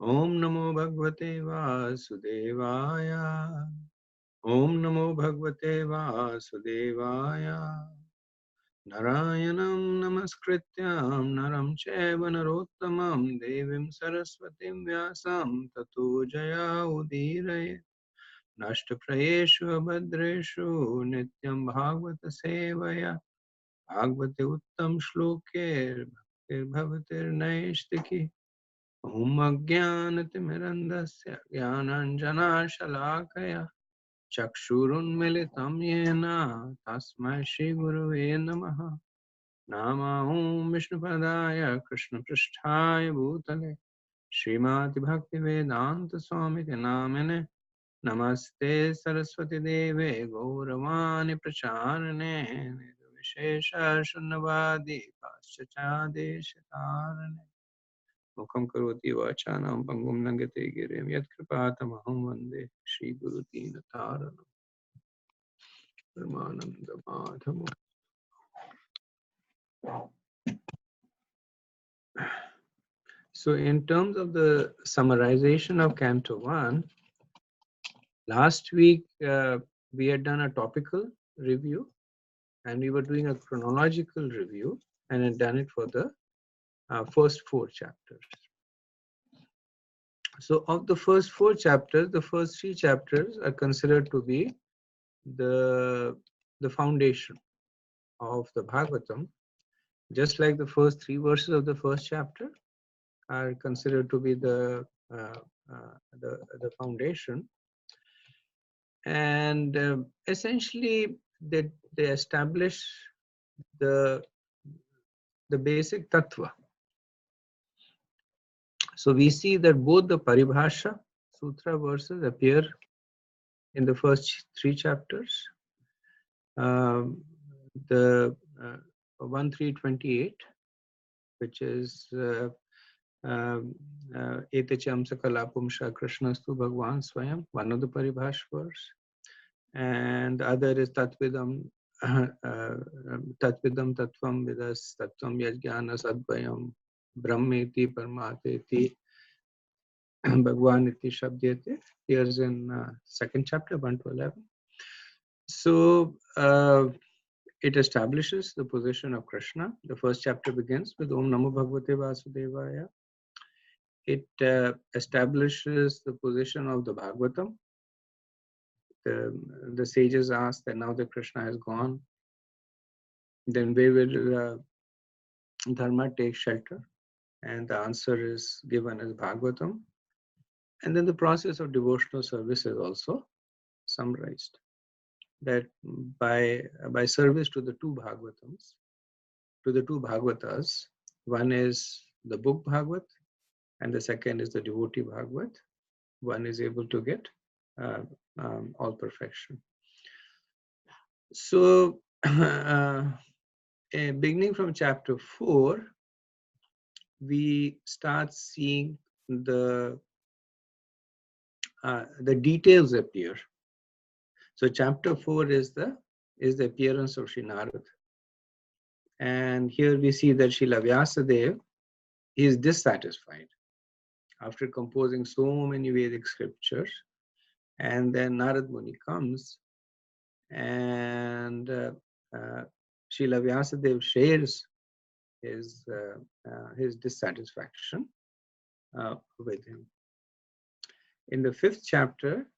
Om Namo Bhagavate Vasudevaya. Om Namo Bhagavate Vasudevaya. Narayanam Namaskrityam Naram Chaiva Narottamam Devim Saraswatim Vyasam Tato Jaya Udiraye Nashtaprayeshu Abhadreshu Nityam Bhagavata Sevaya Bhagavate Uttam Shloker Bhavatir Naishtiki Om Ajnanatimirandasya Jnananjana Shalakaya Chakshurunmilitam Yena Tasmai Shri Gurave Namaha Nama Om Vishnupadaya Krishna Pristhaya Bhutale Srimati Bhaktivedanta Swami Namine Namaste Saraswati Deve Gauravani Pracharane Vishesha Shunnavadi Paschachadeshatarane Mukam Karoti Vachanam Pangum Nangate Girim Yat Kripatamaham Vande Shri Guru Dinataranam Paramananda Madhavam. So in terms of the summarization of Canto 1, last week we had done a topical review and we were doing a chronological review and had done it for the first 4 chapters. So of the first 4 chapters, the first 3 chapters are considered to be the foundation of the Bhagavatam, just like the first 3 verses of the first chapter are considered to be the foundation, and essentially they establish the basic tattva. So we see that both the paribhasha sutra verses appear in the first 3 chapters. The 1.3.28, which is Etacham Sakalapumsha Krishnastu Bhagwan Swayam, one of the paribhash verse, and the other is Tatvidam Tatvidam Tattvam Vidas Tattvam Yajnana Sadvayam Brahmeti Parmateti Bhagwan Iti Shabdyate. Here's in 2nd chapter 1 to 11. So it establishes the position of Krishna. The first chapter begins with Om Namo Bhagavate Vasudevaya. It establishes the position of the Bhagavatam. The sages ask that now that Krishna has gone, then where will Dharma take shelter? And the answer is given as Bhagavatam. And then the process of devotional service is also summarized. That by service to the 2 Bhagavatams, to the 2 Bhagavatas, one is the book Bhagavat and the second is the devotee Bhagavat, one is able to get all perfection. So beginning from chapter 4, we start seeing the details appear. So chapter 4 is the appearance of Sri Narad. And here we see that Srila Vyasadeva is dissatisfied after composing so many Vedic scriptures. And then Narad Muni comes and Srila Vyasadeva shares his dissatisfaction with him. In the 5th chapter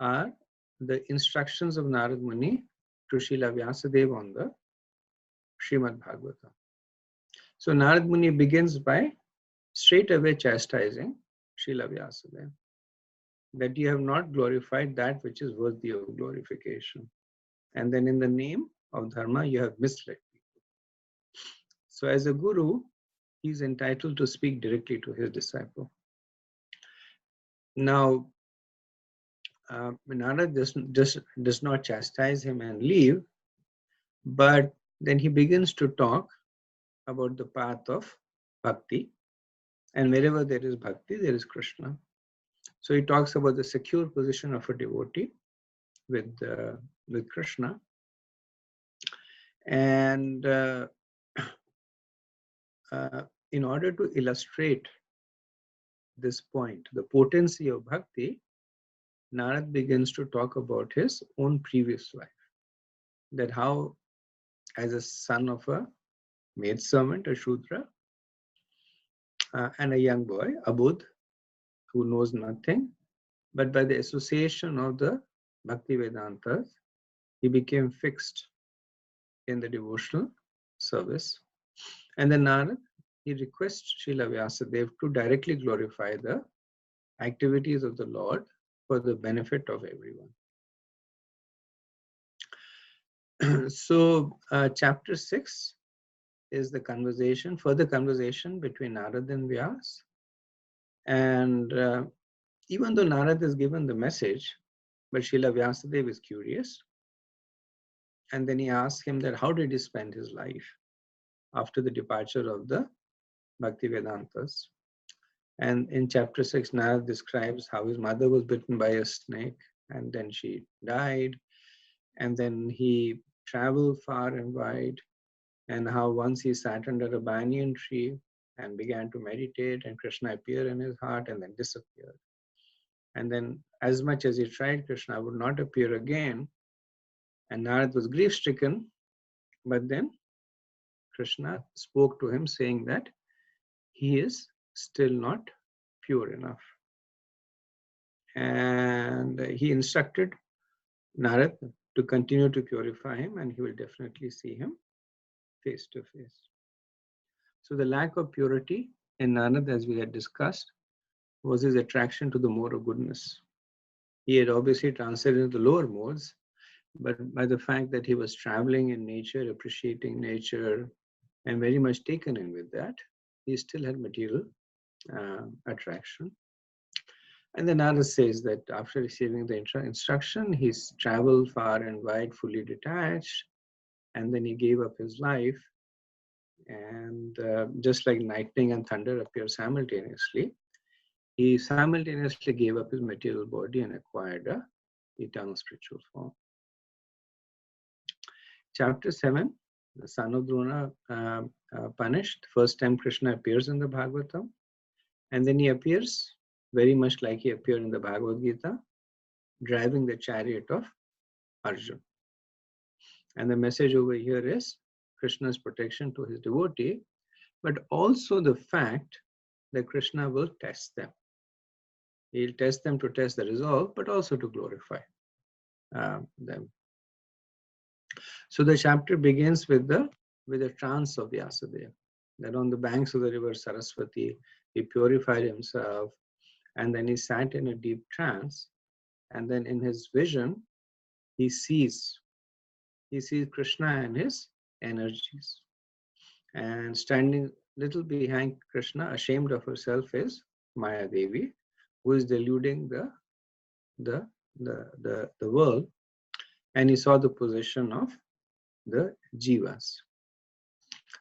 are the instructions of Narad Muni to Srila Vyasadeva on the Srimad Bhagavatam. So Narad Muni begins by straight away chastising Srila Vyasadeva that you have not glorified that which is worthy of glorification. And then in the name of Dharma, you have misled people. So as a guru, he is entitled to speak directly to his disciple. Now, Narad does not chastise him and leave, but then he begins to talk about the path of bhakti, and wherever there is bhakti, there is Krishna. So he talks about the secure position of a devotee with Krishna, and in order to illustrate this point, the potency of bhakti, Narad begins to talk about his own previous life. That how, as a son of a maidservant, a Shudra, and a young boy, Abud, who knows nothing, but by the association of the Bhakti Vedantas, he became fixed in the devotional service. And then Narad, he requests Srila Vyasadeva to directly glorify the activities of the Lord for the benefit of everyone. So, chapter 6 is the conversation, further conversation between Narad and Vyas. And even though Narad is given the message, but Srila Vyasadeva is curious. And then he asks him that how did he spend his life after the departure of the Bhakti Vedantas. And in chapter 6, Narad describes how his mother was bitten by a snake and then she died. And then he traveled far and wide, and how once he sat under a banyan tree and began to meditate, and Krishna appeared in his heart and then disappeared. And then as much as he tried, Krishna would not appear again. And Narad was grief-stricken, but then Krishna spoke to him saying that he is still not pure enough. And he instructed Narad to continue to purify him, and he will definitely see him face to face. So the lack of purity in Narad, as we had discussed, was his attraction to the mode of goodness. He had obviously transcended the lower modes, but by the fact that he was traveling in nature, appreciating nature, and very much taken in with that, he still had material attraction. And then Narad says that after receiving the instruction, he's traveled far and wide, fully detached, and then he gave up his life. And just like lightning and thunder appear simultaneously, he simultaneously gave up his material body and acquired a eternal spiritual form. Chapter 7, the son of Drona punished. First time Krishna appears in the Bhagavatam, and then he appears very much like he appeared in the Bhagavad Gita, driving the chariot of Arjuna. And the message over here is Krishna's protection to his devotee, but also the fact that Krishna will test them. He'll test them to test the resolve, but also to glorify them. So the chapter begins with the trance of Vyasadeva, that on the banks of the river Saraswati, he purified himself, and then he sat in a deep trance, and then in his vision, he sees Krishna and his energies. And standing little behind Krishna, ashamed of herself, is Maya Devi, who is deluding the world. And he saw the position of the jivas.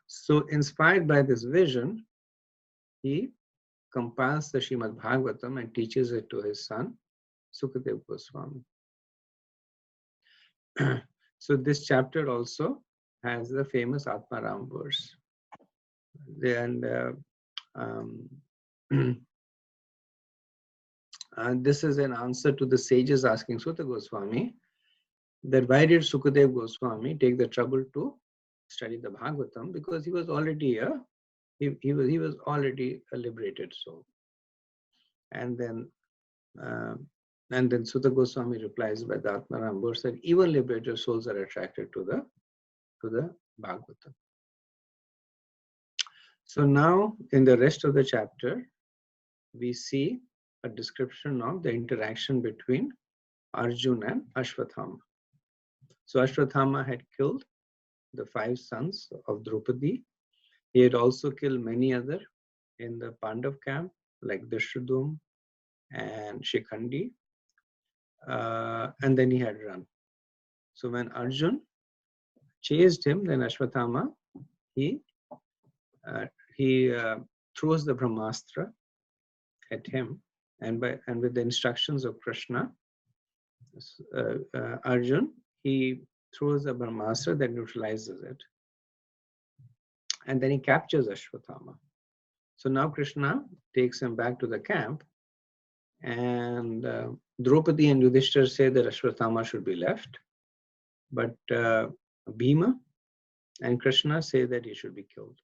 So inspired by this vision, he compiles the Srimad Bhagavatam and teaches it to his son, Sukadeva Goswami. So this chapter also has the famous Atmaram verse. And this is an answer to the sages asking Sutta Goswami that why did Sukadeva Goswami take the trouble to study the Bhagavatam, because he was already he was already a liberated soul. And then Sutta Goswami replies by the Atmaram verse that even liberated souls are attracted to the Bhagavatam. So now in the rest of the chapter, we see a description of the interaction between Arjuna and Ashwathama. So Ashwathama had killed the 5 sons of Draupadi. He had also killed many other in the Pandav camp, like Drishadum and Shikhandi. And then he had run. So when Arjun chased him, then Ashwathama, he throws the Brahmastra at him, and with the instructions of Krishna, Arjun, he throws a Brahmastra that neutralizes it. And then he captures Ashwathama. So now Krishna takes him back to the camp, and Draupadi and Yudhishthir say that Ashwatthama should be left, but Bhima and Krishna say that he should be killed.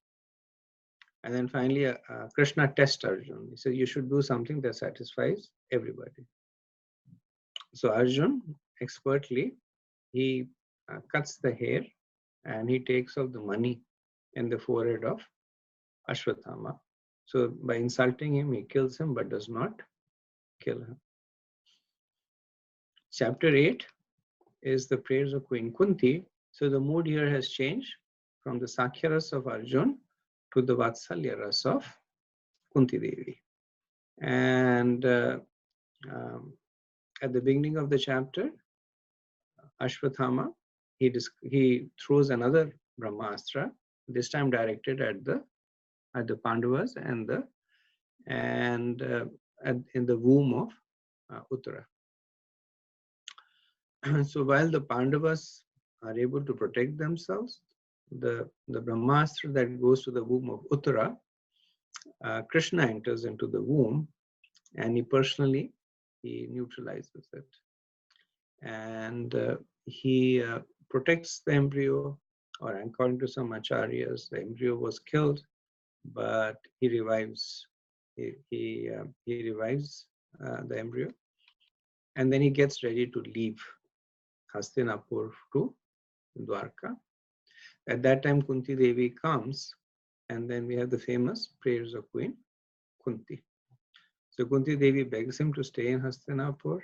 And then finally, Krishna tests Arjun. He says, you should do something that satisfies everybody. So Arjun, expertly, he cuts the hair and he takes off the money in the forehead of Ashwatthama. So by insulting him, he kills him but does not kill him. Chapter 8 is the prayers of Queen Kunti. So the mood here has changed from the Sakhya Ras of Arjun to the Vatsalya Ras of Kunti Devi. And at the beginning of the chapter, Ashwatthama, he throws another Brahmastra, this time directed at the Pandavas and in the womb of Uttara. So while the Pandavas are able to protect themselves, the Brahmastra that goes to the womb of Uttara, Krishna enters into the womb and he neutralizes it. And he protects the embryo, or according to some acharyas, the embryo was killed, but he revives. He revives the embryo, and then he gets ready to leave Hastinapur to Dwarka. At that time, Kunti Devi comes, and then we have the famous prayers of Queen Kunti. So Kunti Devi begs him to stay in Hastinapur,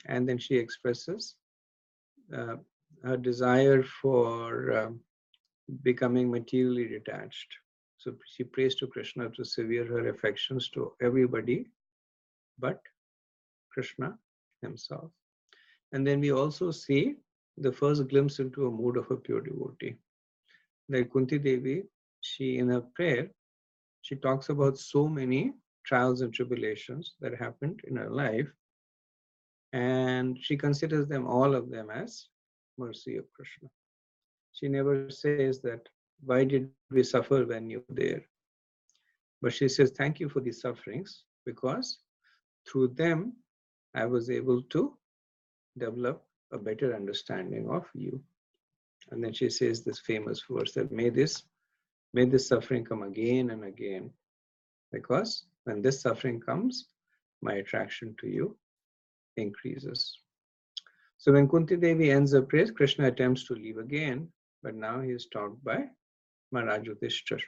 and then she expresses her desire for becoming materially detached. So she prays to Krishna to sever her affections to everybody but Krishna himself. And then we also see the first glimpse into a mood of a pure devotee. Like Kunti Devi, she in her prayer, she talks about so many trials and tribulations that happened in her life, and she considers them, all of them, as mercy of Krishna. She never says that, why did we suffer when you were there? But she says, thank you for these sufferings, because through them, I was able to develop a better understanding of you. And then she says this famous verse that may this suffering come again and again, because when this suffering comes, my attraction to you increases. So when Kunti Devi ends her prayer, Krishna attempts to leave again, but now he is stopped by Maharaj Yudhishthir,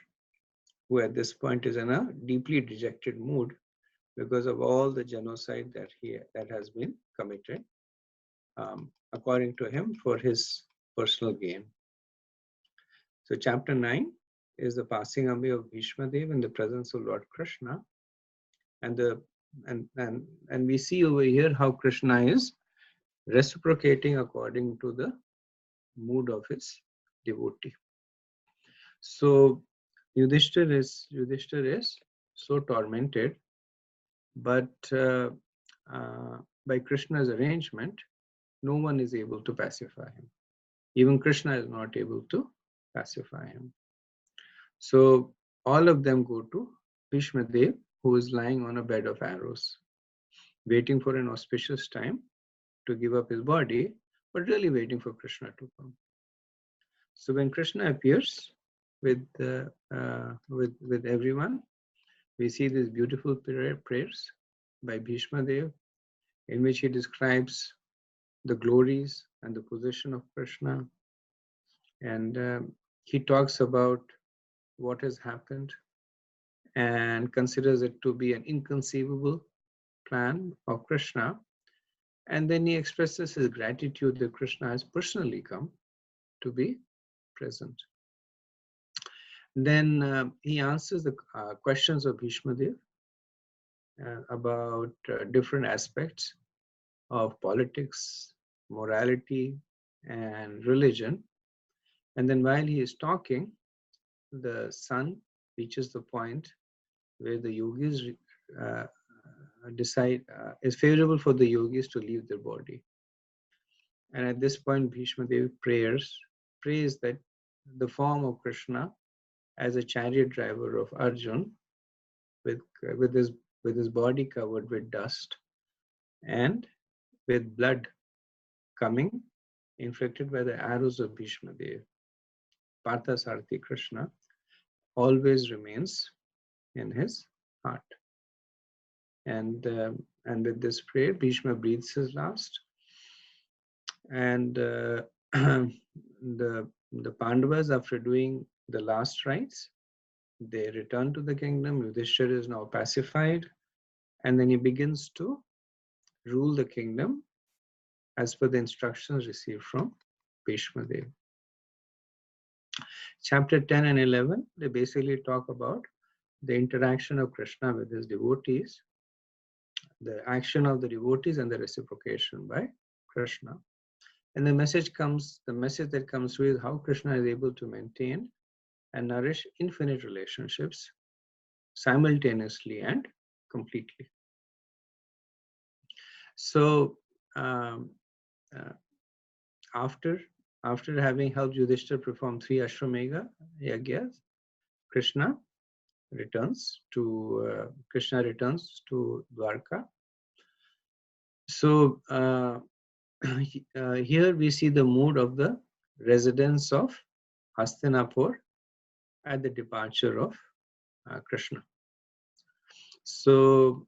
who at this point is in a deeply dejected mood because of all the genocide that has been committed, according to him, for his personal gain. So chapter 9 is the passing away of Bhishma Dev in the presence of Lord Krishna, and we see over here how Krishna is reciprocating according to the mood of his devotee. So Yudhishthir is so tormented, but by Krishna's arrangement, no one is able to pacify him. Even Krishna is not able to pacify him. So all of them go to Bhishma Dev, who is lying on a bed of arrows, waiting for an auspicious time to give up his body, but really waiting for Krishna to come. So when Krishna appears with everyone, we see these beautiful prayers by Bhishma Dev, in which he describes the glories and the position of Krishna, and he talks about what has happened and considers it to be an inconceivable plan of Krishna. And then he expresses his gratitude that Krishna has personally come to be present. Then he answers the questions of Bhishma Dev about different aspects of politics, morality, and religion. And then while he is talking, the sun reaches the point where the yogis decide it's favorable for the yogis to leave their body. And at this point, Bhishma Dev prays that the form of Krishna as a chariot driver of Arjun with his body covered with dust and with blood coming inflicted by the arrows of Bhishma Dev. Parthasarathi Krishna always remains in his heart. And with this prayer, Bhishma breathes his last. And the Pandavas, after doing the last rites, they return to the kingdom. Yudhishthira is now pacified, and then he begins to rule the kingdom as per the instructions received from Bhishma Dev. Chapter 10 and 11, they basically talk about the interaction of Krishna with his devotees, the action of the devotees, and the reciprocation by Krishna. And the message that comes through is how Krishna is able to maintain and nourish infinite relationships simultaneously and completely. So after having helped Yudhishthira perform 3 Ashwamedha yagyas, Krishna returns to Dwarka. So here we see the mood of the residents of Hastinapur at the departure of Krishna. So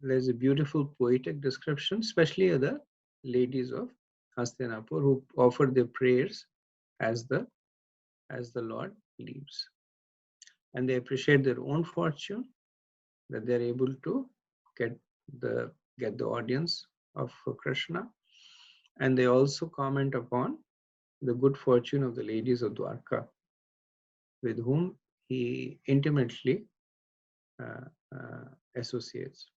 there's a beautiful poetic description, especially of the ladies of Hastinapur who offer their prayers as the Lord leaves. And they appreciate their own fortune, that they're able to get the audience of Krishna. And they also comment upon the good fortune of the ladies of Dwarka, with whom he intimately associates.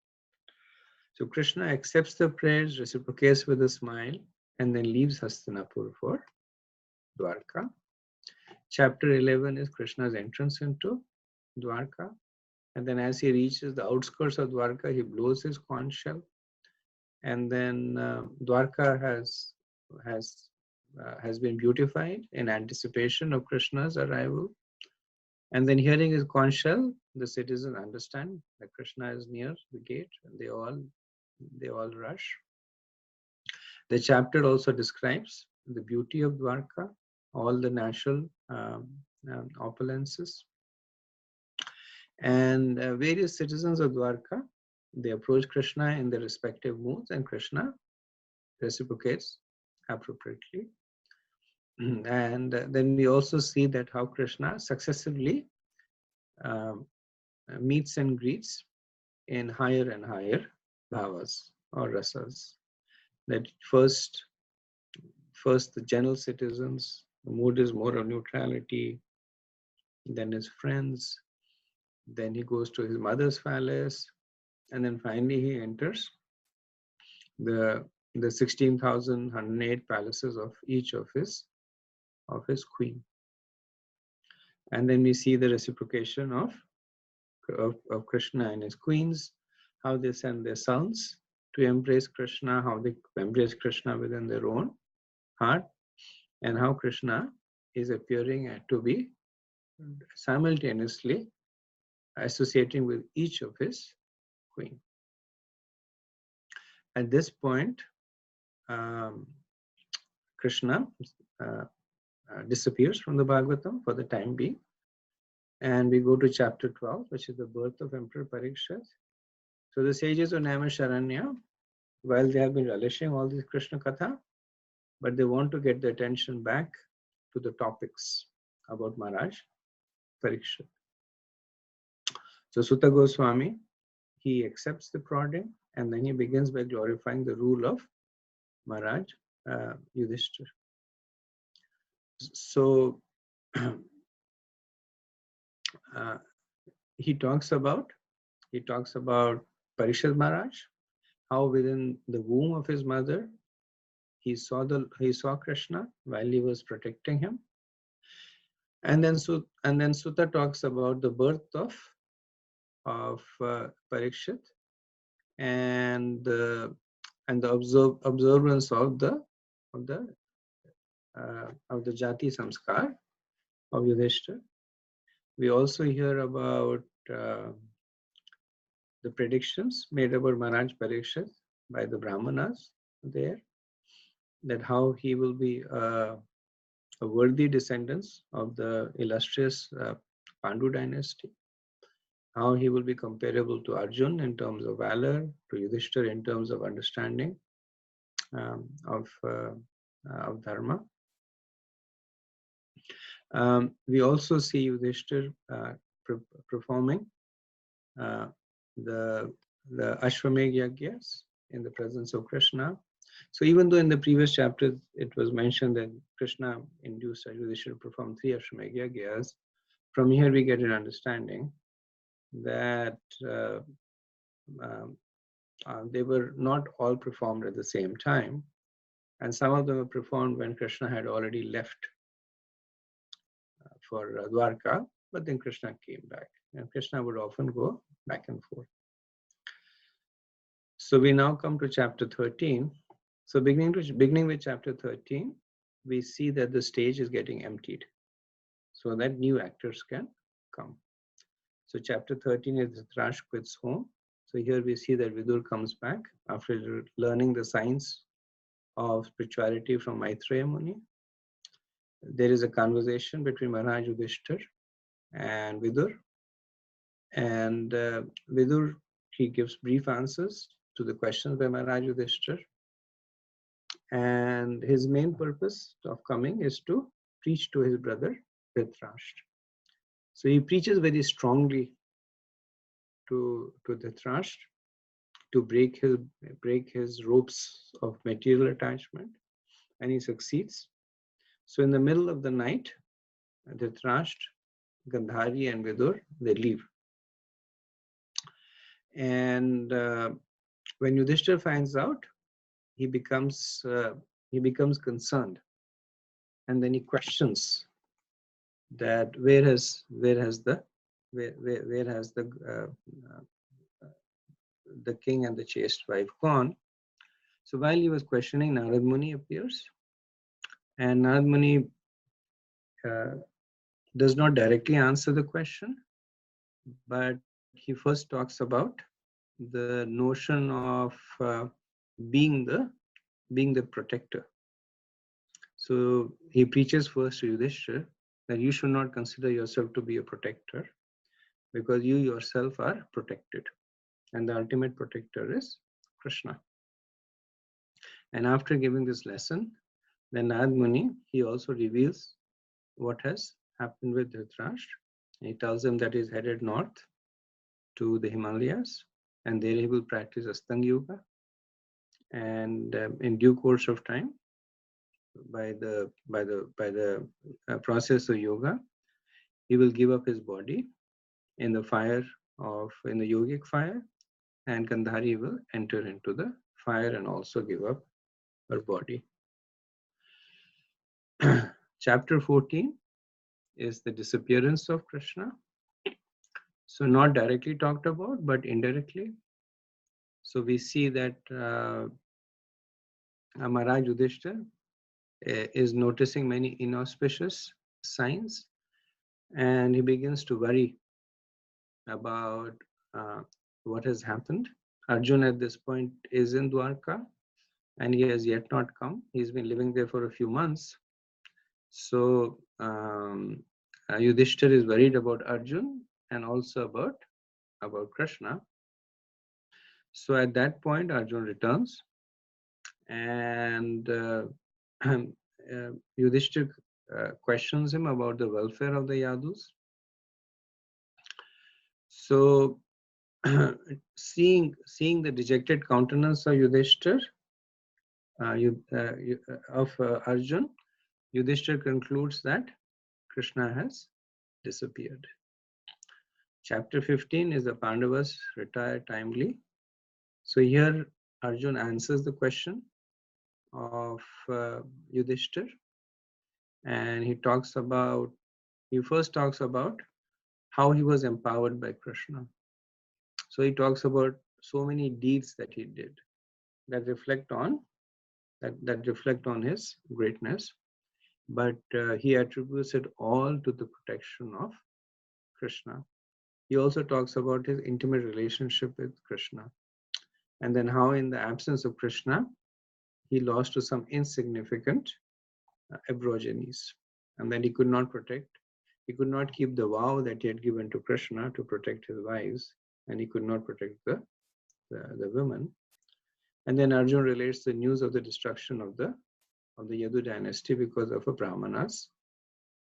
So Krishna accepts the prayers, reciprocates with a smile, and then leaves Hastinapur for Dwarka. Chapter 11 is Krishna's entrance into Dwarka. And then as he reaches the outskirts of Dwarka, he blows his conch shell. And then Dwarka has been beautified in anticipation of Krishna's arrival. And then hearing his conch shell, the citizens understand that Krishna is near the gate, and they all rush. The chapter also describes the beauty of Dwarka, all the natural opulences. And various citizens of Dwarka, they approach Krishna in their respective moods, and Krishna reciprocates appropriately. And then we also see that how Krishna successively meets and greets in higher and higher bhavas or rasas. That first the general citizens, the mood is more of neutrality, then his friends, then he goes to his mother's palace, and then finally he enters the 16,108 palaces of each of his queen. And then we see the reciprocation of Krishna and his queens, how they send their sons to embrace Krishna, how they embrace Krishna within their own heart, and how Krishna is appearing to be simultaneously associating with each of his queen. At this point, Krishna disappears from the Bhagavatam for the time being, and we go to chapter 12, which is the birth of Emperor Parikshit. So the sages of Naimisharanya, while they have been relishing all this Krishna Katha, but they want to get the attention back to the topics about Maharaj Parikshit. So Sutta Goswami, he accepts the prodding, and then he begins by glorifying the rule of Maharaj Yudhishthira. So he talks about Parikshit Maharaj, how within the womb of his mother he saw Krishna while he was protecting him, and then Sutta talks about the birth of Parikshit and the observance of the Jati Samskar of Yudhishthira. We also hear about the predictions made about Maharaj Parikshit by the Brahmanas there, that how he will be a worthy descendants of the illustrious Pandu dynasty, how he will be comparable to Arjun in terms of valor, to Yudhishthira in terms of understanding of Dharma. We also see Yudhishthira performing the Ashwamedh Yagyas in the presence of Krishna. So even though in the previous chapter it was mentioned that Krishna induced Yudhishthira to perform 3 Ashwamedh Yagyas, from here we get an understanding that they were not all performed at the same time, and some of them were performed when Krishna had already left for Dwarka, but then Krishna came back, and Krishna would often go back and forth. So we now come to chapter 13. So beginning with chapter 13, we see that the stage is getting emptied so that new actors can come. So chapter 13 is Dhritarashtra quits home. So here we see that Vidur comes back after learning the science of spirituality from Maitreya Muni. There is a conversation between Maharaj Yudhishthira and Vidur. And Vidur, he gives brief answers to the questions by Maharaj Yudhishthira. And his main purpose of coming is to preach to his brother Dhritarashtra. So he preaches very strongly to Dhritarashtra to break his ropes of material attachment, and he succeeds. So in the middle of the night, Dhritarashtra, Gandhari, and Vidur, they leave. And when Yudhishthira finds out, he becomes concerned, and then he questions that where has the king and the chaste wife gone. So while he was questioning, Narad Muni appears, and Narad Muni does not directly answer the question, but he first talks about the notion of being the protector. So he preaches first to Yudhishthira that you should not consider yourself to be a protector, because you yourself are protected, and the ultimate protector is Krishna. And after giving this lesson, then Narad Muni, he also reveals what has happened with Dhritarashtra. He tells him that he's headed north to the Himalayas, and there he will practice Astanga Yoga. And in due course of time, by the process of yoga, he will give up his body in the yogic fire, and Gandhari will enter into the fire and also give up her body. Chapter 14 is the disappearance of Krishna. So not directly talked about, but indirectly. So we see that Maharaj Yudhishthira is noticing many inauspicious signs, and he begins to worry about what has happened. Arjun at this point is in Dwarka, and he has yet not come. He's been living there for a few months. So Yudhishthira is worried about Arjun and also about Krishna. So at that point, Arjun returns, and Yudhishthira questions him about the welfare of the Yadus. So seeing the dejected countenance of Yudhishthira, of Arjun, Yudhishthira concludes that Krishna has disappeared. Chapter 15 is the Pandavas retire timely. So here Arjun answers the question of Yudhishthira, and he first talks about how he was empowered by Krishna. So he talks about so many deeds that he did that reflect on his greatness, but he attributes it all to the protection of Krishna. He also talks about his intimate relationship with Krishna, and then how in the absence of Krishna, he lost to some insignificant aborigines, and then he could not keep the vow that he had given to Krishna to protect his wives, and he could not protect the women. And then Arjun relates the news of the destruction of the Yadu dynasty because of a Brahmana's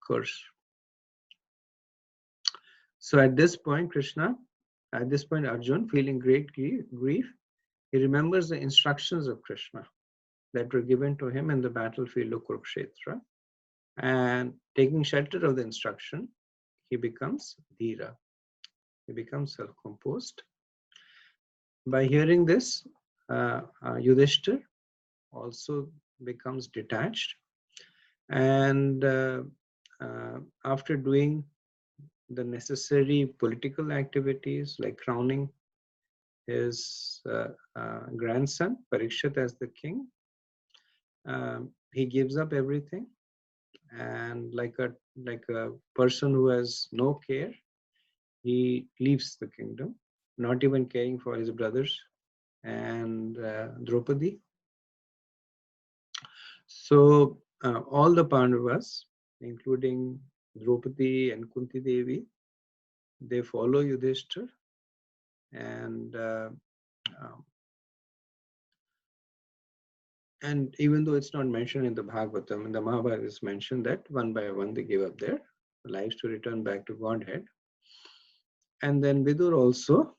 curse. So at this point, Arjun, feeling great grief, he remembers the instructions of Krishna that were given to him in the battlefield of Kurukshetra. And taking shelter of the instruction, he becomes dhira. He becomes self-composed. By hearing this, Yudhishthir also becomes detached. And after doing the necessary political activities like crowning his grandson Parikshit as the king, he gives up everything, and like a person who has no care, he leaves the kingdom, not even caring for his brothers and Draupadi. So all the Pandavas, including Draupadi and Kunti Devi, they follow Yudhishthir, and even though it's not mentioned in the Bhagavatam, in the Mahabharata is mentioned that one by one they give up their lives to return back to Godhead. And then Vidur also,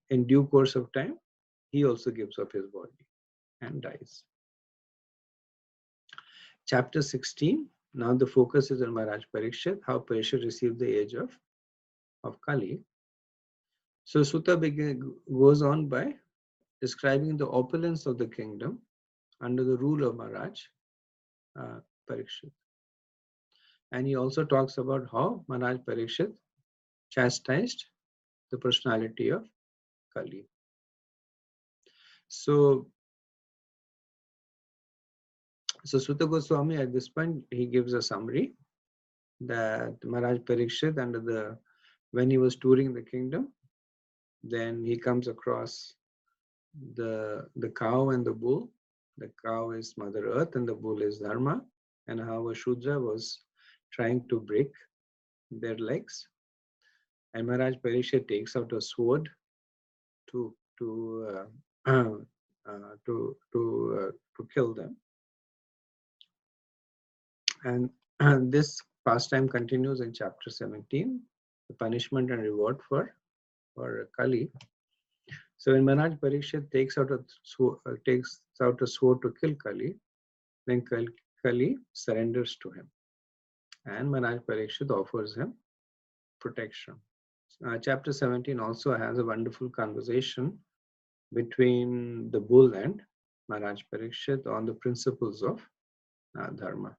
in due course of time, he also gives up his body and dies. Chapter 16, now the focus is on Maharaj Parikshit, how Parikshit received the age of Kali. So Sutta goes on by describing the opulence of the kingdom under the rule of Maharaj Parikshit. And he also talks about how Maharaj Parikshit chastised the personality of Kali. So Sutta Goswami at this point, he gives a summary that Maharaj Parikshit when he was touring the kingdom, then he comes across the cow and the bull. The cow is Mother Earth and the bull is Dharma, and how a Shudra was trying to break their legs. And Maharaj Parikshit takes out a sword to kill them. And this pastime continues in chapter 17, the punishment and reward for Kali. So when Maharaj Parikshit takes out a sword to kill Kali, then Kali surrenders to him, and Maharaj Parikshit offers him protection. Chapter 17 also has a wonderful conversation between the bull and Maharaj Parikshit on the principles of Dharma.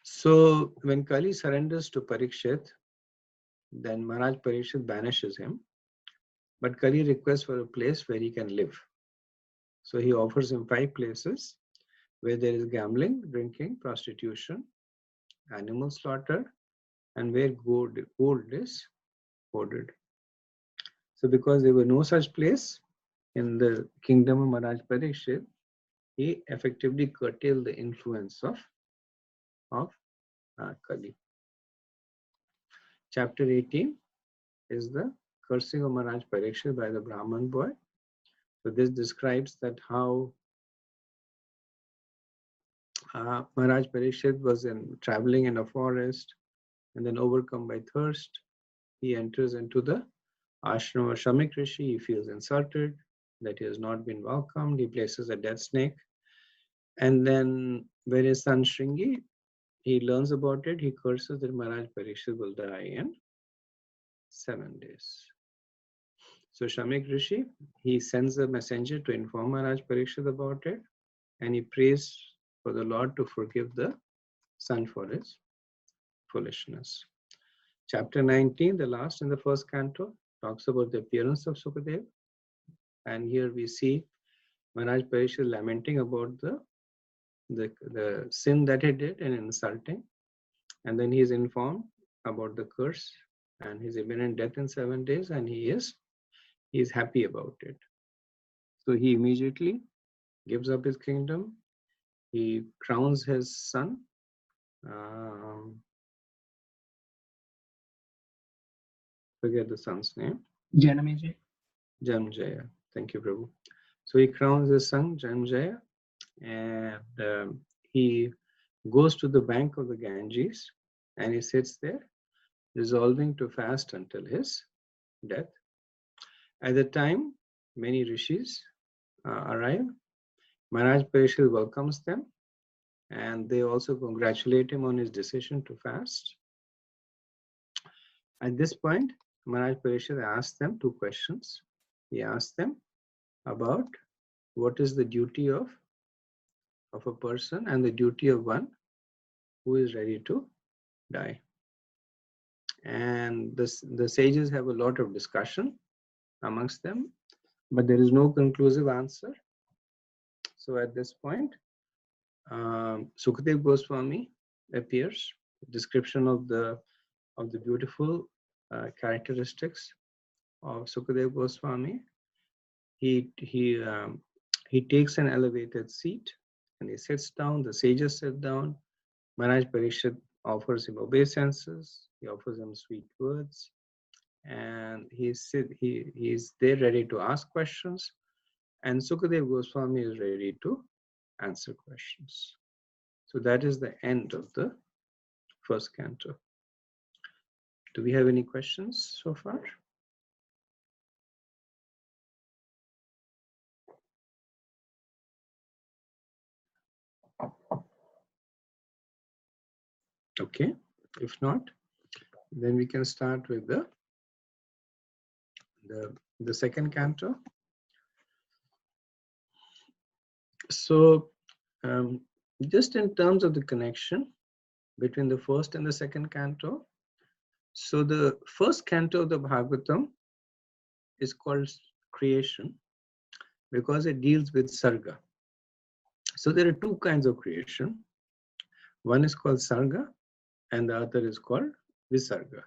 So when Kali surrenders to Parikshit, then Maharaj Parikshit banishes him, but Kali requests for a place where he can live. So he offers him 5 places where there is gambling, drinking, prostitution, animal slaughter, and where gold is hoarded. So because there were no such place in the kingdom of Maharaj Parikshit, he effectively curtailed the influence of Kali. Chapter 18 is the cursing of Maharaj Parikshit by the Brahman boy. So this describes that how Maharaj Parikshit was traveling in a forest, and then overcome by thirst, he enters into the ashram of Shamik Rishi. He feels insulted that he has not been welcomed. He places a death snake, and then when his son Shringi, he learns about it, he curses that Maharaj Parikshit will die in 7 days. So Shamik Rishi, he sends a messenger to inform Maharaj Parikshit about it, and he prays for the Lord to forgive the son for his foolishness. Chapter 19, the last in the first canto, talks about the appearance of Sukadev. And here we see Maharaj Parikshit lamenting about the sin that he did and insulting. And then he is informed about the curse and his imminent death in 7 days, and he is happy about it. So he immediately gives up his kingdom. He crowns his son. Forget the son's name. Janamejaya. Janamejaya. Thank you, Prabhu. So he crowns his son Janamejaya, and he goes to the bank of the Ganges, and he sits there, resolving to fast until his death. At the time, many rishis arrive. Maharaj Parishad welcomes them, and they also congratulate him on his decision to fast. At this point, Maharaj Parishad asked them 2 questions. He asked them about what is the duty of a person and the duty of one who is ready to die. And the sages have a lot of discussion amongst them, but there is no conclusive answer. So at this point, Sukadev Goswami appears, description of the beautiful characteristics of Sukadev Goswami. He takes an elevated seat and he sits down. The sages sit down. Maharaj Parishad offers him obeisances. He offers him sweet words, and he is there ready to ask questions. And Sukadev Goswami is ready to answer questions. So that is the end of the first canto. Do we have any questions so far? Okay, if not, then we can start with the second canto. So just in terms of the connection between the first and the second canto, so the first canto of the Bhagavatam is called creation because it deals with sarga. So there are 2 kinds of creation. One is called sarga and the other is called visarga.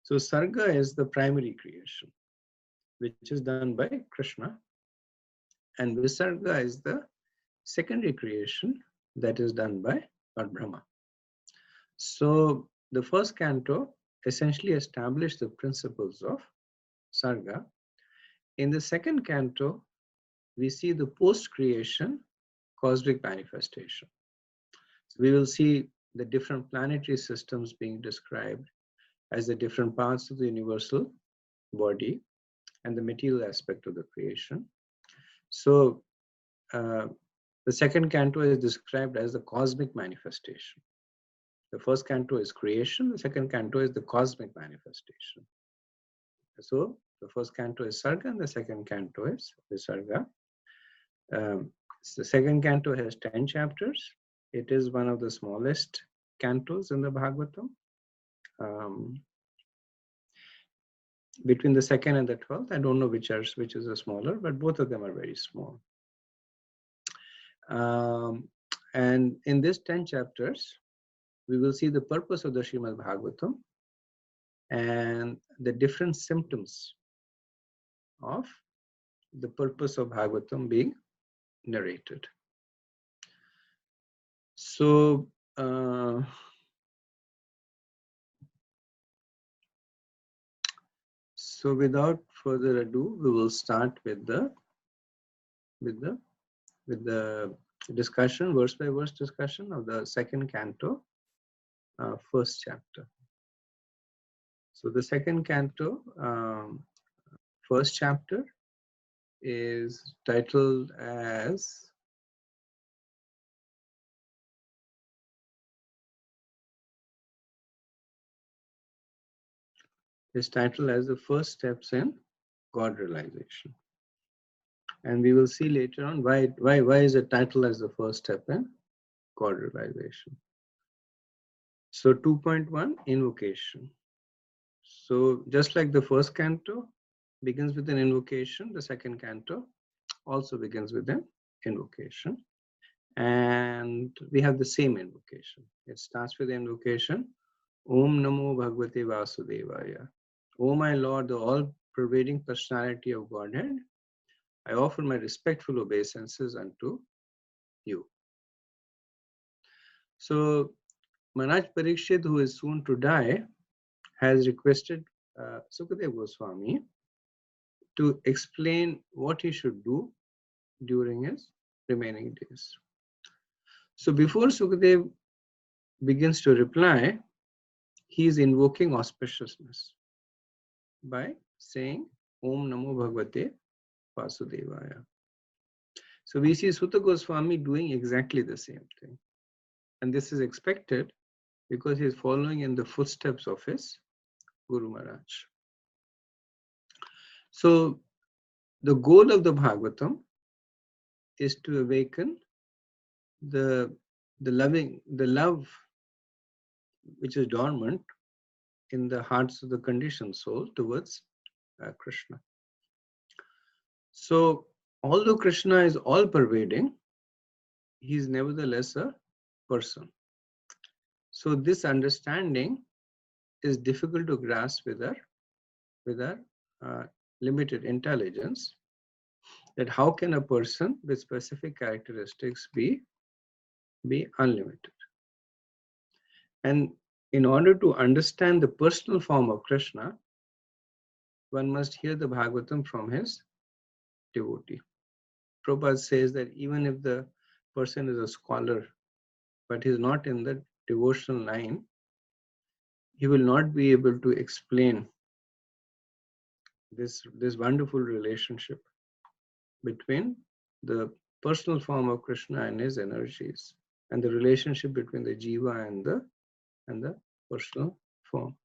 So sarga is the primary creation, which is done by Krishna, and visarga is the secondary creation that is done by Lord Brahma. So the first canto essentially established the principles of sarga. In the second canto, we see the post-creation cosmic manifestation. So we will see the different planetary systems being described as the different parts of the universal body and the material aspect of the creation. So the second canto is described as the cosmic manifestation. The first canto is creation, the second canto is the cosmic manifestation. So the first canto is sarga and the second canto is visarga. The second canto has 10 chapters. It is one of the smallest cantos in the Bhagavatam. Between the second and the 12th, I don't know which is the smaller, but both of them are very small. And in these 10 chapters, we will see the purpose of the Srimad Bhagavatam and the different symptoms of the purpose of Bhagavatam being narrated. So without further ado, we will start with the discussion, verse by verse discussion of the second canto, first chapter. So the second canto, first chapter is titled as the first steps in God realization. And we will see later on why is it titled as the first step in God realization. So 2.1, invocation. So just like the first canto begins with an invocation, the second canto also begins with an invocation. And we have the same invocation. It starts with the invocation, Om Namo Bhagavate Vasudevaya. O my Lord, the all-pervading personality of Godhead, I offer my respectful obeisances unto you. So, Maharaj Parikshit, who is soon to die, has requested Sukadeva Goswami to explain what he should do during his remaining days. So, before Sukadeva begins to reply, he is invoking auspiciousness by saying Om Namo Bhagavate Vasudevaya. So we see Sutta Goswami doing exactly the same thing. And this is expected because he is following in the footsteps of his Guru Maharaj. So the goal of the Bhagavatam is to awaken the love which is dormant in the hearts of the conditioned soul towards Krishna. So although Krishna is all pervading, he is nevertheless a person. So this understanding is difficult to grasp with our limited intelligence, that how can a person with specific characteristics be unlimited. And in order to understand the personal form of Krishna, one must hear the Bhagavatam from his devotee. Prabhupada says that even if the person is a scholar, but he is not in the devotional line, he will not be able to explain this wonderful relationship between the personal form of Krishna and his energies, and the relationship between the jiva and the personal form.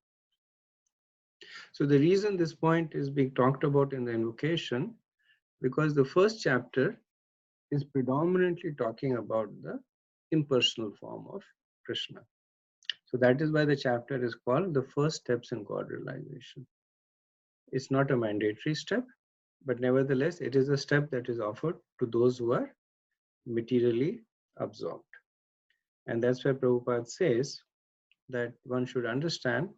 So the reason this point is being talked about in the invocation, because the first chapter is predominantly talking about the impersonal form of Krishna. So that is why the chapter is called the first steps in God realization. It's not a mandatory step, but nevertheless, it is a step that is offered to those who are materially absorbed. And that's why Prabhupada says that one should understand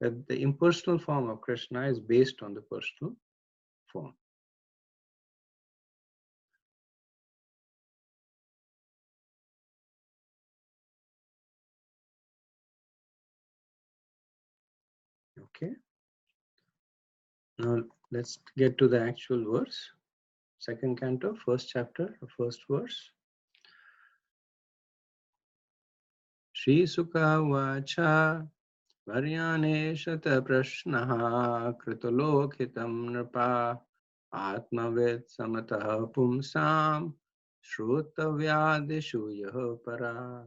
that the impersonal form of Krishna is based on the personal form. Okay. Now let's get to the actual verse. Second canto, first chapter, the first verse. Shri Sukha Vacha Varyane Shata Prashnaha Kritalokitam Nrpa Atmaved Samatah Pumsam Shrotavyadishu Yah Para.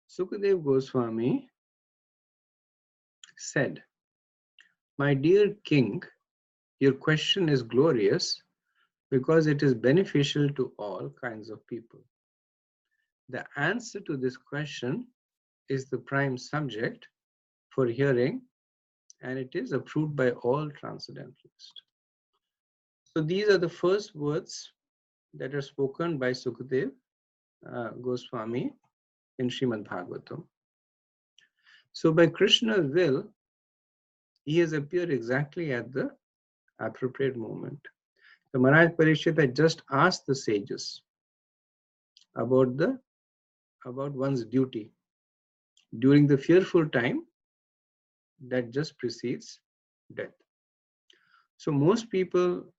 Sukadeva Goswami said, "My dear king, your question is glorious because it is beneficial to all kinds of people. The answer to this question is the prime subject for hearing, and it is approved by all transcendentalists." So these are the first words that are spoken by Sukadeva Goswami in Srimad Bhagavatam. So by Krishna's will, he has appeared exactly at the appropriate moment. The Maharaj Parikshit had just asked the sages about one's duty during the fearful time that just precedes death. So most people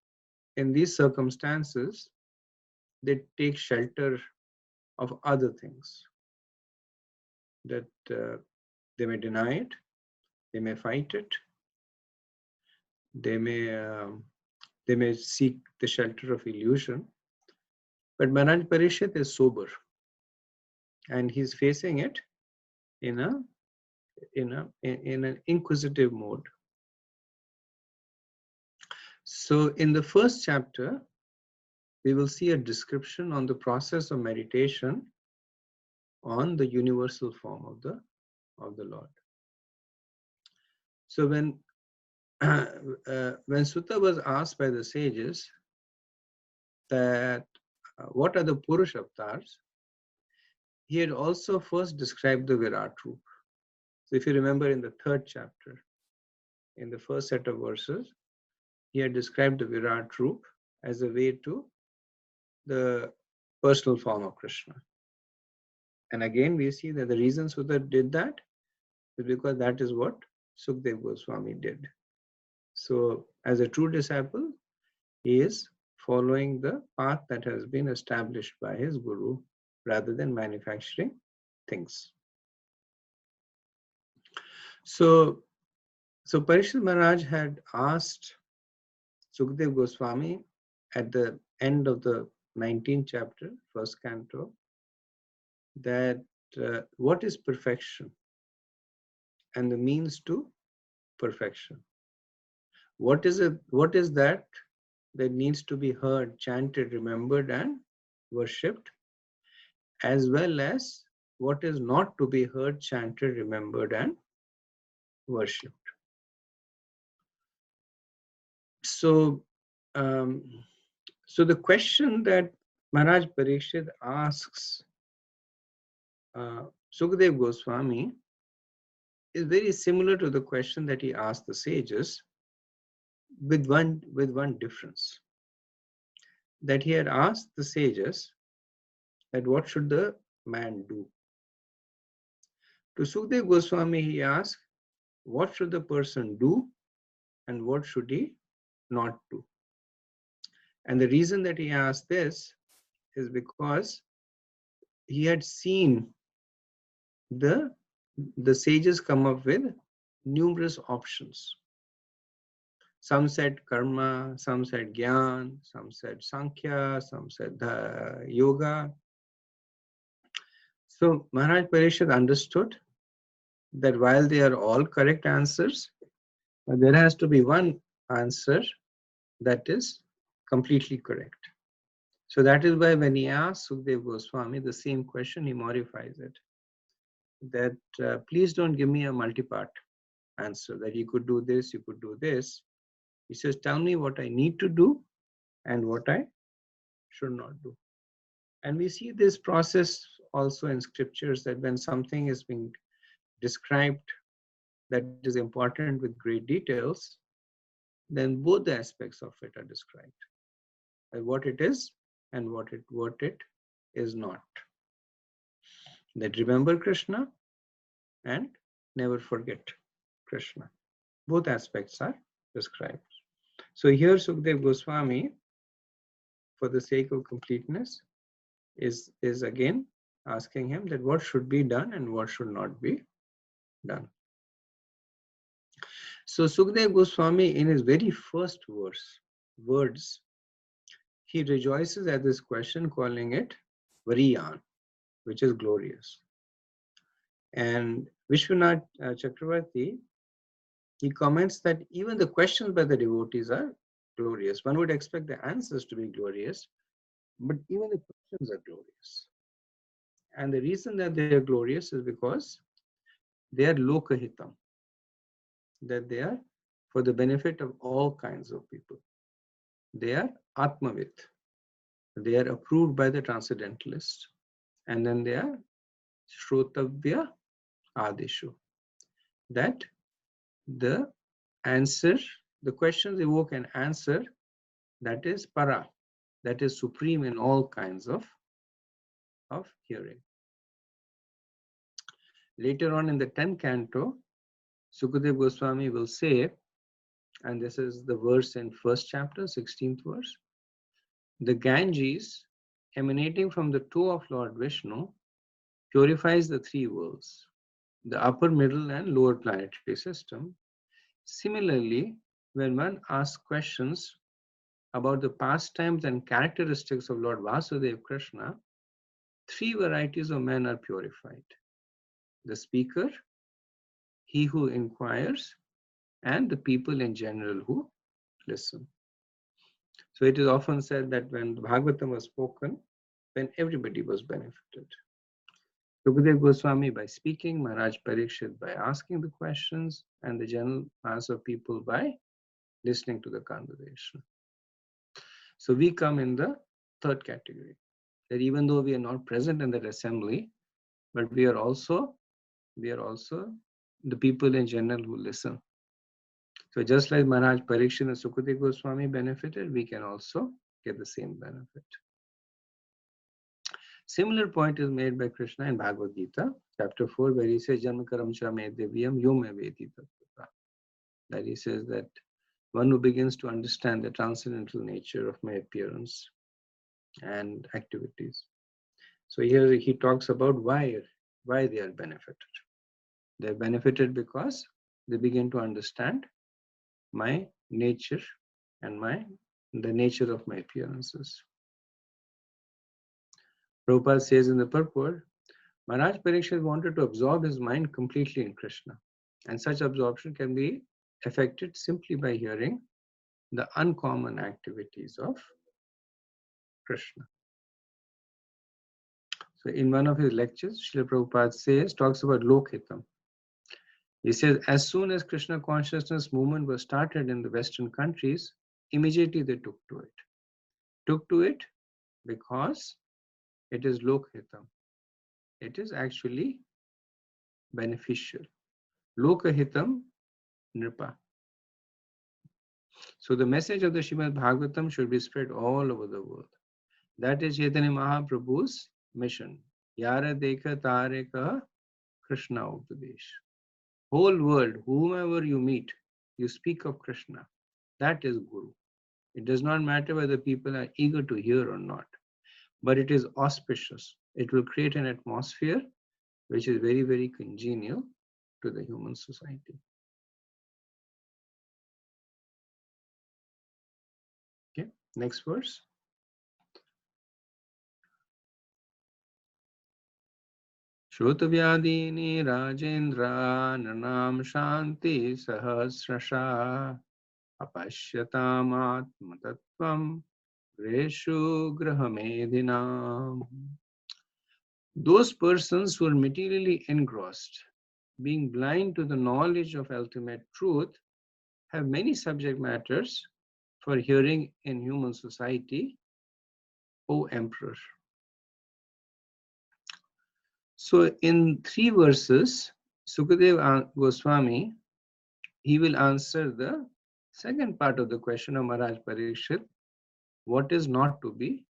in these circumstances, they take shelter of other things, that they may deny it, they may fight it, they may seek the shelter of illusion. But Maharaj Parikshit is sober, and he's facing it in an inquisitive mode. So in the first chapter, we will see a description on the process of meditation on the universal form of the Lord. So when Sutta was asked by the sages that what are the Purush avatars, he had also first described the Virat Roop. So if you remember in the 3rd chapter, in the first set of verses, he had described the Virat Roop as a way to the personal form of Krishna. And again, we see that the reason Sudha did that is because that is what Sukdev Goswami did. So as a true disciple, he is following the path that has been established by his guru rather than manufacturing things. So Parishad Maharaj had asked Sukdev Goswami at the end of the 19th chapter, 1st canto, that what is perfection and the means to perfection? What is that needs to be heard, chanted, remembered, and worshipped, as well as what is not to be heard, chanted, remembered, and worshipped? So, so the question that Maharaj Parikshit asks Sukadev Goswami is very similar to the question that he asked the sages, with one difference. That he had asked the sages that what should the man do? To Sukadev Goswami he asked, what should the person do and what should he not do? And the reason that he asked this is because he had seen the sages come up with numerous options. Some said karma, some said gyan, some said sankhya, some said yoga. So Maharaj Parishad understood that while they are all correct answers, there has to be one answer that is completely correct. So that is why when he asked Sukdev Goswami the same question, he modifies it. That please don't give me a multi-part answer, that you could do this, you could do this. He says, tell me what I need to do and what I should not do. And we see this process also in scriptures, that when something is being described that is important with great details, then both the aspects of it are described. What it is and what it is not. That remember Krishna and never forget Krishna. Both aspects are described. So here Sukdev Goswami, for the sake of completeness, is again asking him that what should be done and what should not be done. So Sukdev Goswami, in his very first words, he rejoices at this question, calling it Variyan, which is glorious. And Vishwanath Chakravarti, he comments that even the questions by the devotees are glorious. One would expect the answers to be glorious, but even the questions are glorious. And the reason that they are glorious is because they are lokahitam, that they are for the benefit of all kinds of people. They are atmavit, they are approved by the transcendentalists, and then they are shrotavya adishu, that the answer, the questions evoke an answer that is para, that is supreme in all kinds of hearing. Later on in the 10th canto, Sukadeva Goswami will say, and this is the verse in 1st chapter, 16th verse, the Ganges emanating from the toe of Lord Vishnu purifies the 3 worlds, the upper, middle, and lower planetary system. Similarly, when one asks questions about the pastimes and characteristics of Lord Vasudeva Krishna, 3 varieties of men are purified: the speaker, he who inquires, and the people in general who listen. So it is often said that when the Bhagavatam was spoken, then everybody was benefited. Sukadeva Goswami by speaking, Maharaj Parikshit by asking the questions, and the general mass of people by listening to the conversation. So we come in the 3rd category, that even though we are not present in that assembly, but we are also the people in general who listen. So just like Maharaj Parikshit and Sukadeva Goswami benefited, we can also get the same benefit. Similar point is made by Krishna in Bhagavad Gita, chapter 4, where he says, Janma karam cha me divyam yome vedi tattva. That he says that one who begins to understand the transcendental nature of my appearance and activities. So here he talks about why they are benefited. They are benefited because they begin to understand my nature and the nature of my appearances. Prabhupada says in the purport, Maharaj Parikshit wanted to absorb his mind completely in Krishna, and such absorption can be effected simply by hearing the uncommon activities of Krishna. So in one of his lectures, Srila Prabhupada talks about Lokhitam. He says, as soon as Krishna consciousness movement was started in the Western countries, immediately they took to it. Took to it because it is Lokhitam. It is actually beneficial. Lokahitam Nripa. So the message of the Srimad Bhagavatam should be spread all over the world. That is Chaitanya Mahaprabhu's mission. Yara dekha tare ka Krishna upadesh. Whole world, whomever you meet, you speak of Krishna. That is Guru. It does not matter whether people are eager to hear or not, but it is auspicious. It will create an atmosphere which is very, very congenial to the human society. Okay, next verse. Shrotavyadini Rajendra Nanam Shanti Sahasrasha Apashyatam Atmatattvam Greshu Grahamedinam. Those persons who are materially engrossed, being blind to the knowledge of ultimate truth, have many subject matters for hearing in human society, O Emperor. So in 3 verses, Sukadeva Goswami, he will answer the second part of the question of Maharaj Parikshit, what is not to be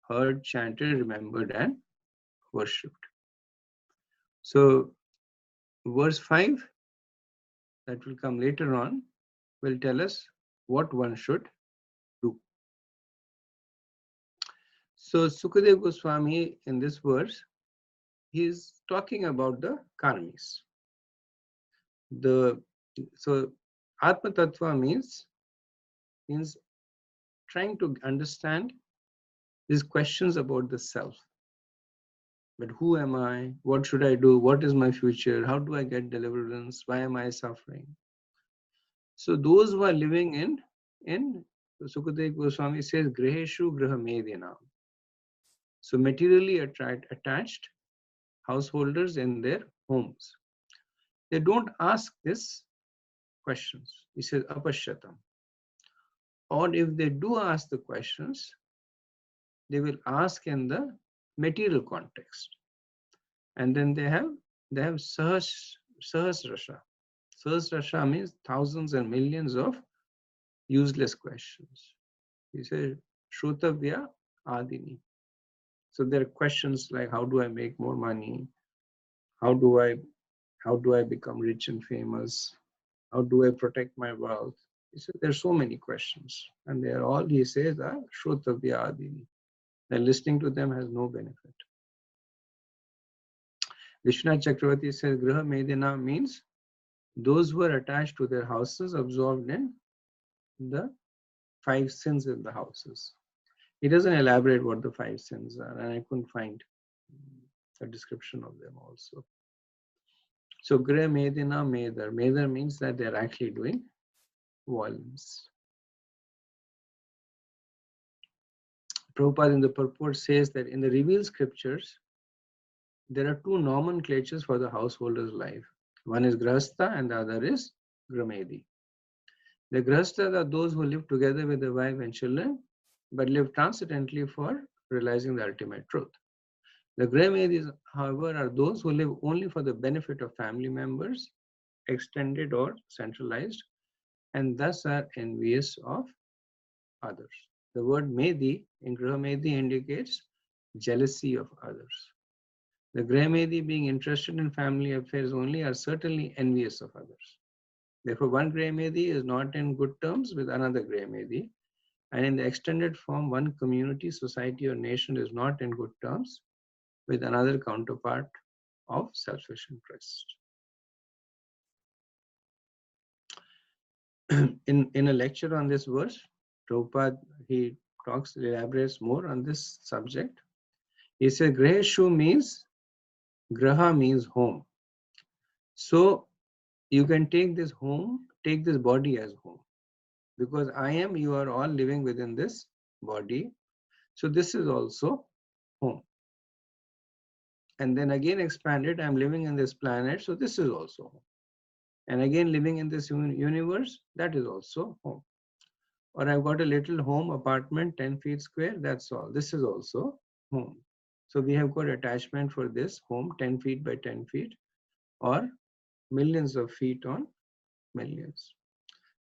heard, chanted, remembered and worshipped. So verse 5, that will come later on, will tell us what one should do. So Sukadeva Goswami in this verse, he is talking about the karmis. So Atma Tattva means trying to understand these questions about the self. But who am I? What should I do? What is my future? How do I get deliverance? Why am I suffering? So those who are living in Sukadeva Goswami says, Griheshu Grahamedinam. So materially attached householders in their homes. They don't ask these questions. He says, Apashyatam. Or if they do ask the questions, they will ask in the material context. And then they have Sahasrasha. Sahasrasha means thousands and millions of useless questions. He said, Shrutavya Adini. So there are questions like, how do I make more money? How do I become rich and famous? How do I protect my wealth? He said, there are so many questions. And they are all, he says, are Shrutavya Adini. And listening to them has no benefit. Vishwanath Chakravarti says, Graha Medina means those who are attached to their houses, absorbed in the 5 sins in the houses. He doesn't elaborate what the 5 sins are, and I couldn't find a description of them also. So Graha Medina Medar. Medar means that they're actually doing violence. Prabhupada in the purport says that in the revealed scriptures, there are 2 nomenclatures for the householder's life. One is Grahastha and the other is Gramedi. The Grahasthas are those who live together with their wife and children, but live transcendently for realizing the ultimate truth. The Gramedis, however, are those who live only for the benefit of family members extended or centralized, and thus are envious of others. The word Medi in Grahamedi indicates jealousy of others. The Grahamedi, being interested in family affairs only, are certainly envious of others. Therefore, one Grahamedi is not in good terms with another Grahamedi, and in the extended form, one community, society, or nation is not in good terms with another counterpart of selfish interest. in a lecture on this verse, Prabhupada, he elaborates more on this subject. He says, Graheshu means, Graha means home. So you can take this home, take this body as home. Because I am, you are all living within this body. So this is also home. And then again expanded, I'm living in this planet, so this is also home. And again living in this universe, that is also home. Or I've got a little home apartment, 10 feet square, that's all. This is also home. So we have got attachment for this home, 10 feet by 10 feet, or millions of feet on millions.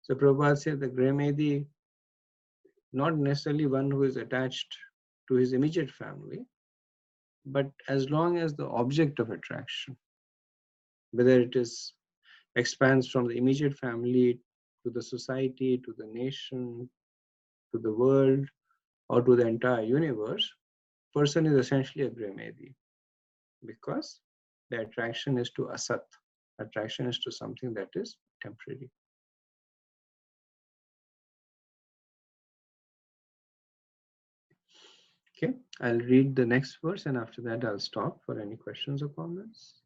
So Prabhupada said the Grahmedi, not necessarily one who is attached to his immediate family, but as long as the object of attraction, whether it is expands from the immediate family to the society, to the nation, to the world, or to the entire universe, person is essentially a Brahmedi, because the attraction is to asat. Attraction is to something that is temporary. Okay, I'll read the next verse and after that I'll stop for any questions or comments.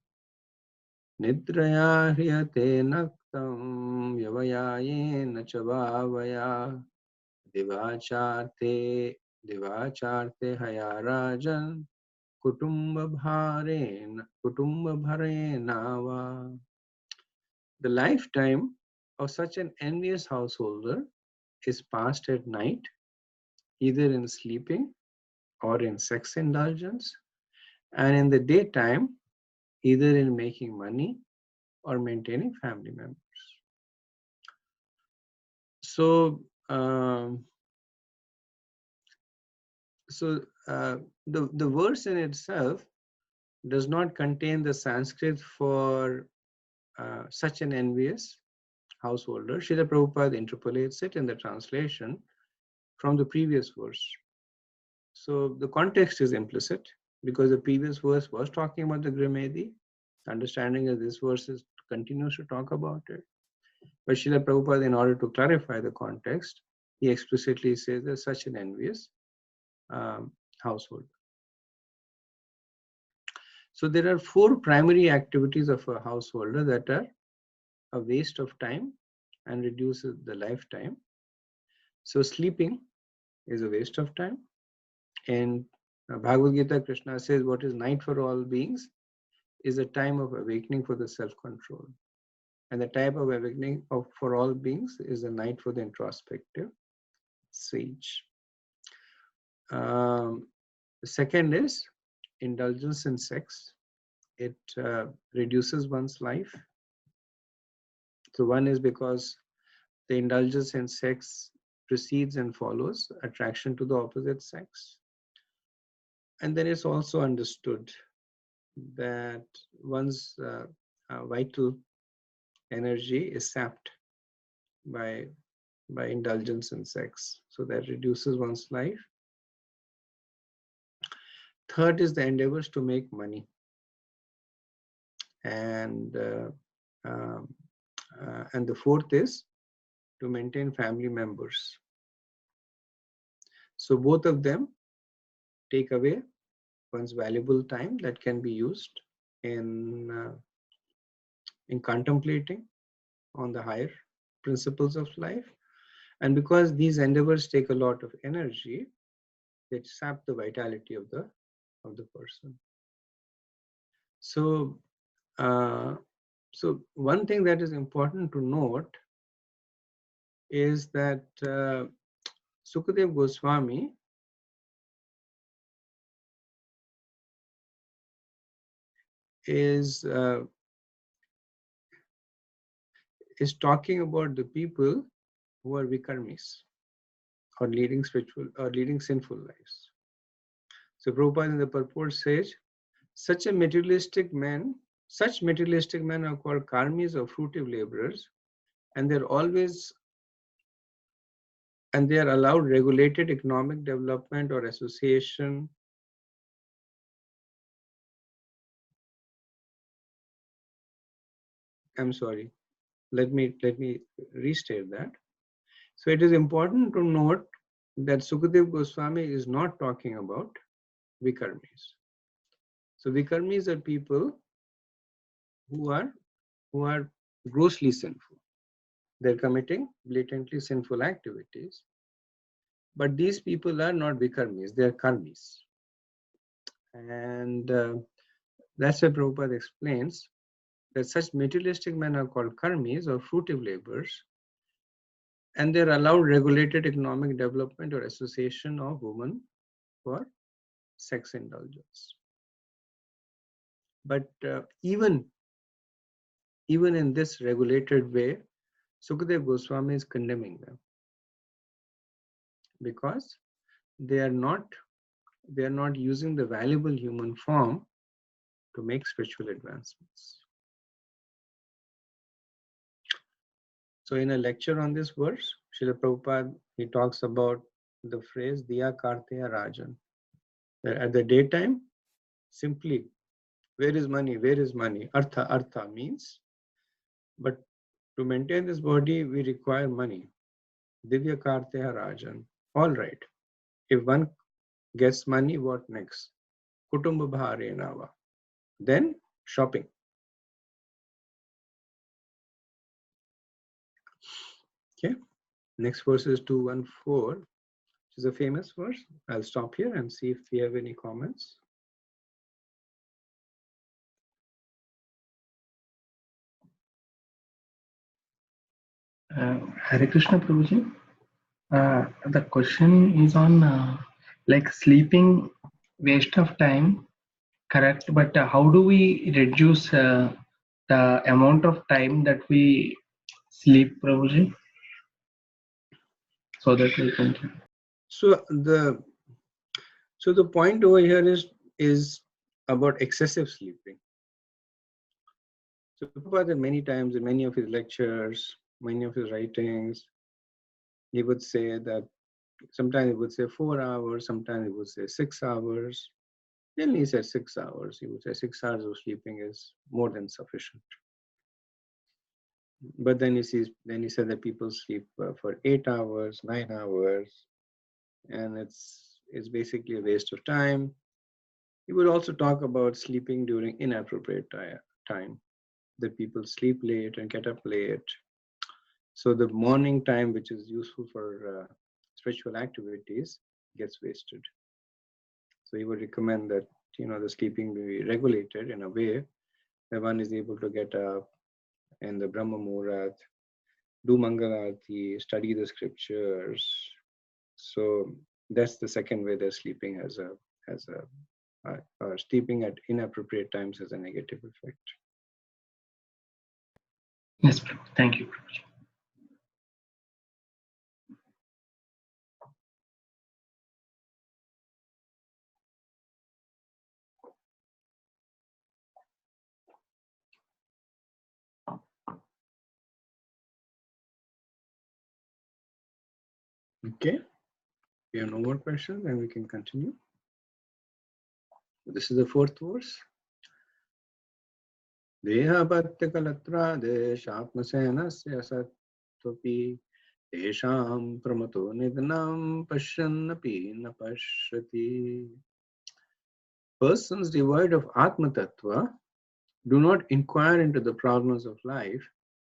Nidraya hriyate naktam yavayayena chavavaya divacharte hayarajan kutumba bharenava. The lifetime of such an envious householder is passed at night, either in sleeping or in sex indulgence, and in the daytime, either in making money or maintaining family members. So, the verse in itself does not contain the Sanskrit for such an envious householder. Srila Prabhupada interpolates it in the translation from the previous verse. So the context is implicit because the previous verse was talking about the Grimedi. Understanding that this verse continues to talk about it. But Srila Prabhupada, in order to clarify the context, he explicitly says there's such an envious household. So there are 4 primary activities of a householder that are a waste of time and reduces the lifetime. So sleeping is a waste of time. And Bhagavad Gita, Krishna says what is night for all beings is a time of awakening for the self-control. And the type of awakening for all beings is a night for the introspective sage. The second is indulgence in sex. It reduces one's life. So one is because the indulgence in sex precedes and follows attraction to the opposite sex. And then it's also understood that one's vital energy is sapped by indulgence in sex. So that reduces one's life. Third is the endeavors to make money. And the fourth is to maintain family members. So both of them take away one's valuable time that can be used in contemplating on the higher principles of life. And because these endeavors take a lot of energy, they sap the vitality of the person. So so one thing that is important to note is that Sukadev Goswami is is talking about the people who are vikarmis, or leading spiritual or leading sinful lives. So Prabhupada in the purport says, such materialistic men are called karmis or fruitive laborers, and they are allowed regulated economic development or association. I'm sorry. Let me restate that. So it is important to note that Sukadev Goswami is not talking about vikarmis. So vikarmis are people who are grossly sinful. They're committing blatantly sinful activities. But these people are not vikarmis, they are karmis. And that's why Prabhupada explains that such materialistic men are called karmis or fruitive laborers, and they're allowed regulated economic development or association of women for sex indulgence. But even in this regulated way, Sukadev Goswami is condemning them because they are not using the valuable human form to make spiritual advancements. So in a lecture on this verse, Srila Prabhupada, he talks about the phrase Diya Karteya Rajan. That at the daytime, simply, where is money? Where is money? Artha means, but to maintain this body, we require money. Divya Karteya Rajan. All right. If one gets money, what next? Kutumba Bhare Nava. Then shopping. Okay. Next verse is 214, which is a famous verse. I'll stop here and see if we have any comments. Hare Krishna Prabhuji. The question is on like sleeping waste of time, correct? But how do we reduce the amount of time that we sleep, Prabhuji? So that we can. So the point over here is about excessive sleeping. So Prabhupada many times in many of his lectures, many of his writings, he would say that sometimes he would say 4 hours, sometimes he would say 6 hours. Then he said 6 hours. He would say 6 hours of sleeping is more than sufficient. But then he said that people sleep for 8 hours, 9 hours, and it's basically a waste of time. He would also talk about sleeping during inappropriate time, that people sleep late and get up late. So the morning time, which is useful for spiritual activities, gets wasted. So he would recommend that the sleeping be regulated in a way that one is able to get up in the Brahma Muhurat, do Mangalarti, study the scriptures. So that's the second way that sleeping sleeping at inappropriate times has a negative effect. Yes, thank you. Okay, we have no more questions, and we can continue. This is the fourth verse. Dehapatyakalattra deshapmasenasya satvapi tesham pramato nidnam pashyannapi na pashyati. Persons devoid of Atma Tattva do not inquire into the problems of life